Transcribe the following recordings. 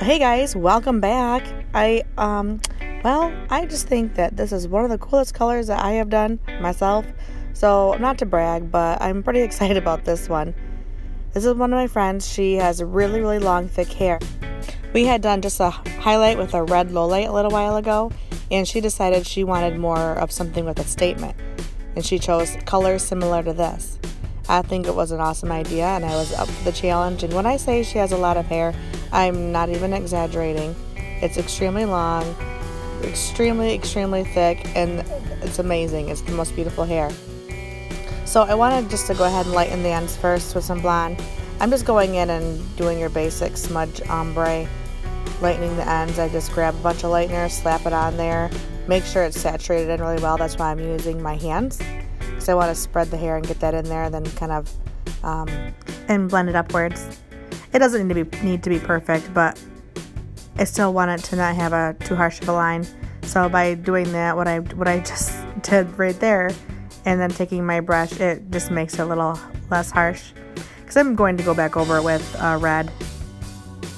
Hey guys, welcome back. I just think that this is one of the coolest colors that I have done myself. So, not to brag, but I'm pretty excited about this one. This is one of my friends. She has really, really long, thick hair. We had done just a highlight with a red low light a little while ago, and she decided she wanted more of something with a statement. And she chose colors similar to this. I think it was an awesome idea, and I was up for the challenge. And when I say she has a lot of hair, I'm not even exaggerating. It's extremely long, extremely thick, and it's amazing. It's the most beautiful hair. So I wanted just to go ahead and lighten the ends first with some blonde. I'm just going in and doing your basic smudge ombre, lightening the ends. I just grab a bunch of lightener, slap it on there, make sure it's saturated in really well. That's why I'm using my hands, because I want to spread the hair and get that in there, and then kind of and blend it upwards. It doesn't need to be perfect, but I still want it to not have a too harsh of a line. So by doing that, what I just did right there, and then taking my brush, it just makes it a little less harsh. Because I'm going to go back over it with red,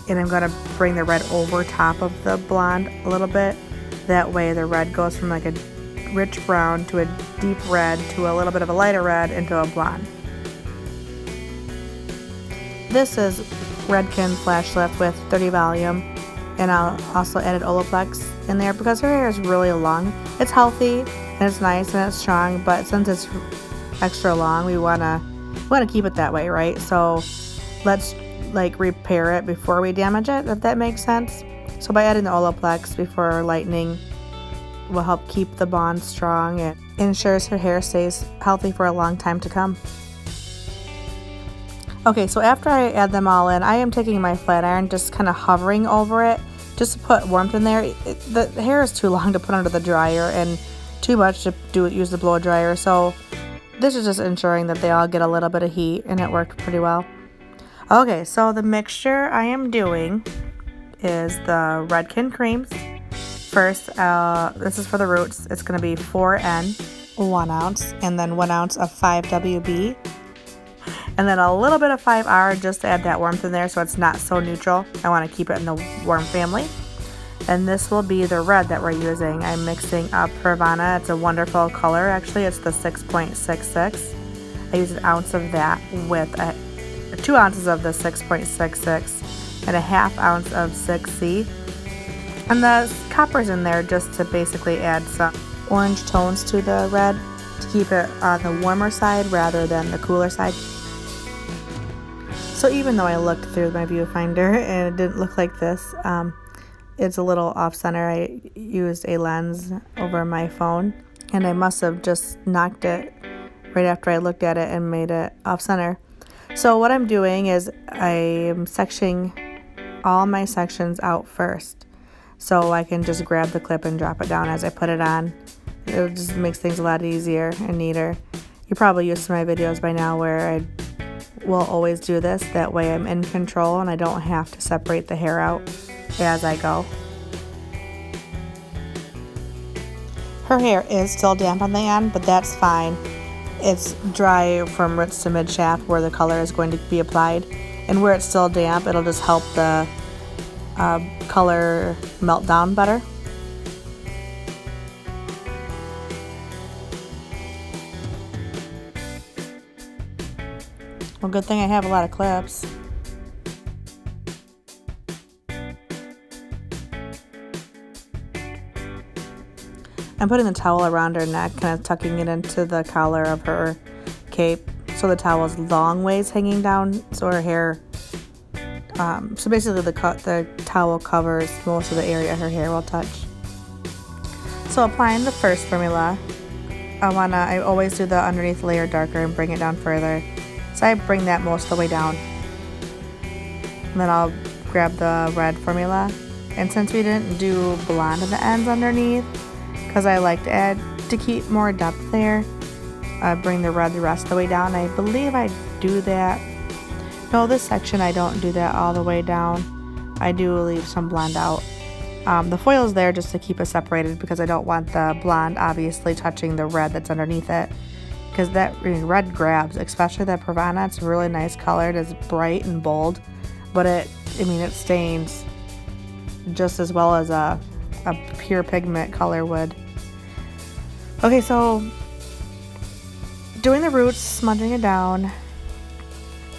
and I'm going to bring the red over top of the blonde a little bit. That way the red goes from like a rich brown to a deep red to a little bit of a lighter red into a blonde. This is Redken Flash Lift with 30 volume, and I'll also added Olaplex in there because her hair is really long. It's healthy and it's nice and it's strong, but since it's extra long, we wanna keep it that way, right? So let's like repair it before we damage it, if that makes sense. So by adding the Olaplex before lightening will help keep the bond strong and ensures her hair stays healthy for a long time to come. Okay, so after I add them all in, I am taking my flat iron, just kind of hovering over it, just to put warmth in there. The hair is too long to put under the dryer and too much to use the blow dryer, so this is just ensuring that they all get a little bit of heat, and it worked pretty well. Okay, so the mixture I am doing is the Redken creams. First, this is for the roots. It's going to be 4N, 1 ounce, and then 1 ounce of 5WB. And then a little bit of 5R just to add that warmth in there so it's not so neutral. I want to keep it in the warm family. And this will be the red that we're using. I'm mixing up Havana. It's a wonderful color. Actually, it's the 6.66. I use an ounce of that with 2 ounces of the 6.66 and a half ounce of 6C. And the copper's in there just to basically add some orange tones to the red to keep it on the warmer side rather than the cooler side. So even though I looked through my viewfinder and it didn't look like this, it's a little off center. I used a lens over my phone, and I must have just knocked it right after I looked at it and made it off center. So what I'm doing is I'm sectioning all my sections out first, so I can just grab the clip and drop it down as I put it on. It just makes things a lot easier and neater. You're probably used to my videos by now where I will always do this. That way I'm in control and I don't have to separate the hair out as I go. Her hair is still damp on the end, but that's fine. It's dry from roots to mid shaft where the color is going to be applied, and where it's still damp, it'll just help the color melt down better. Well, good thing I have a lot of clips. I'm putting the towel around her neck, kind of tucking it into the collar of her cape, so the towel's long ways hanging down, so her hair, so basically the towel covers most of the area her hair will touch. So applying the first formula, I always do the underneath layer darker and bring it down further. So I bring that most of the way down. And then I'll grab the red formula. And since we didn't do blonde in the ends underneath, because I like to keep more depth there, I bring the red the rest of the way down. I believe I do that. No, this section I don't do that all the way down. I do leave some blonde out. The foil is there just to keep it separated because I don't want the blonde obviously touching the red that's underneath it. Because that red grabs, especially that Havana. It's really nice colored. It's bright and bold, but it stains just as well as a pure pigment color would. Okay, so doing the roots, smudging it down,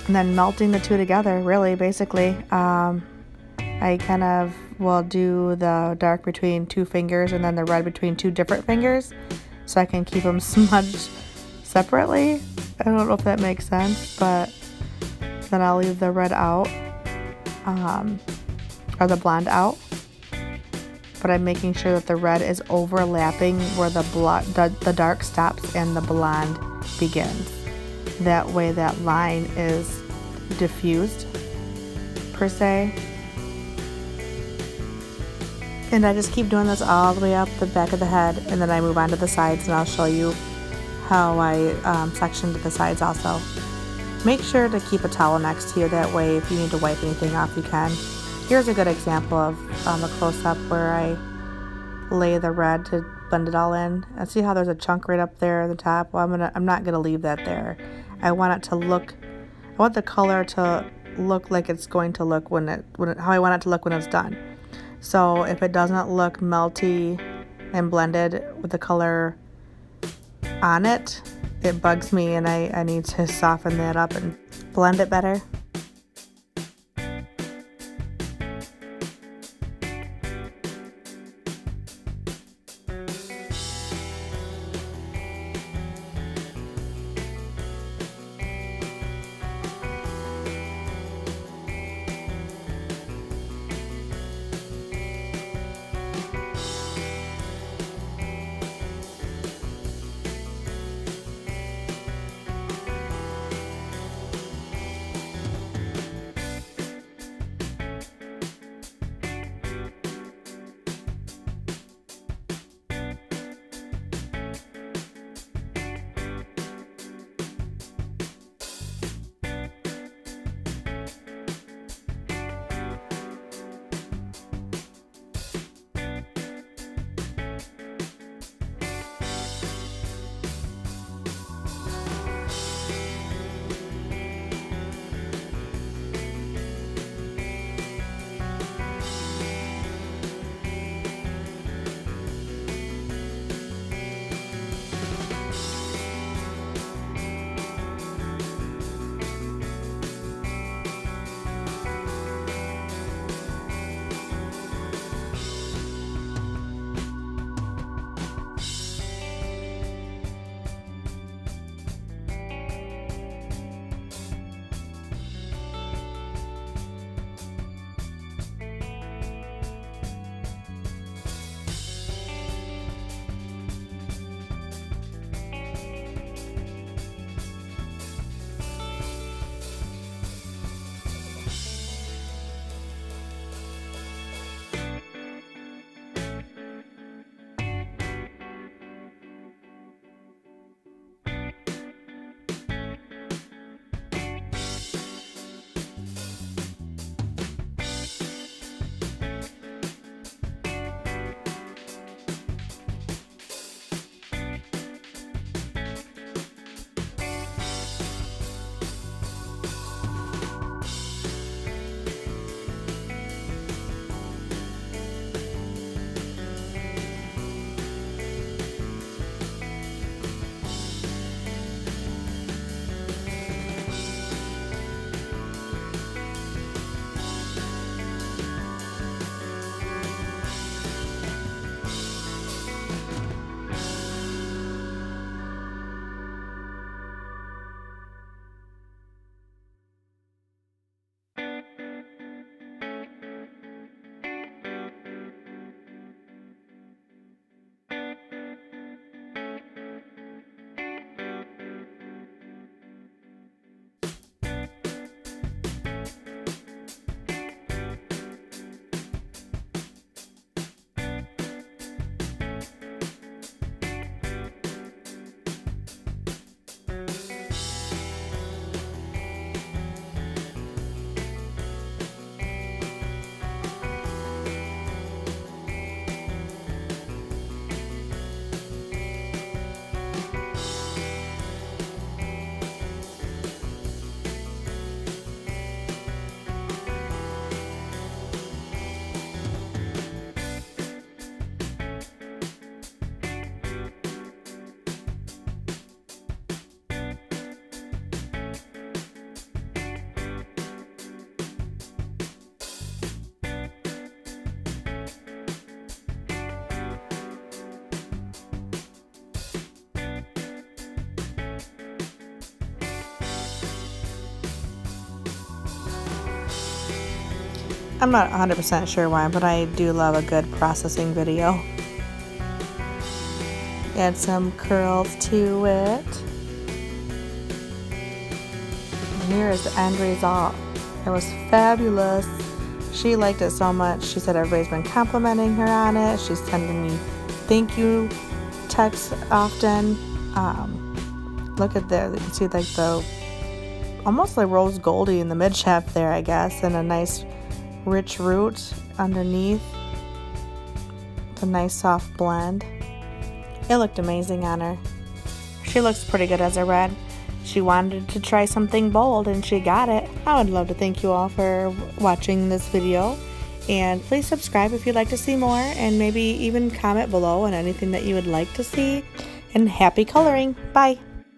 and then melting the two together, really, basically. I kind of will do the dark between 2 fingers and then the red between 2 different fingers, so I can keep them smudged separately. I don't know if that makes sense, but then I'll leave the red out, or the blonde out. But I'm making sure that the red is overlapping where the dark stops and the blonde begins. That way that line is diffused, per se. And I just keep doing this all the way up the back of the head, and then I move on to the sides, and I'll show you how I sectioned the sides also. Make sure to keep a towel next to you, that way if you need to wipe anything off you can. Here's a good example of a close-up where I lay the red to blend it all in. And see how there's a chunk right up there at the top? Well, I'm not gonna leave that there. I want the color to look like it's going to look how I want it to look when it's done. So if it doesn't look melty and blended with the color on it, it bugs me, and I need to soften that up and blend it better. I'm not 100% sure why, but I do love a good processing video. Add some curls to it. And here is the end result. It was fabulous. She liked it so much. She said everybody's been complimenting her on it. She's sending me thank you texts often. Look at there. You can see like the almost like rose goldy in the mid shaft there, I guess, and a nice rich root underneath. It's a nice soft blend. It looked amazing on her. She looks pretty good as a red. She wanted to try something bold and she got it. I would love to thank you all for watching this video, and please subscribe if you'd like to see more, and maybe even comment below on anything that you would like to see. And happy coloring. Bye.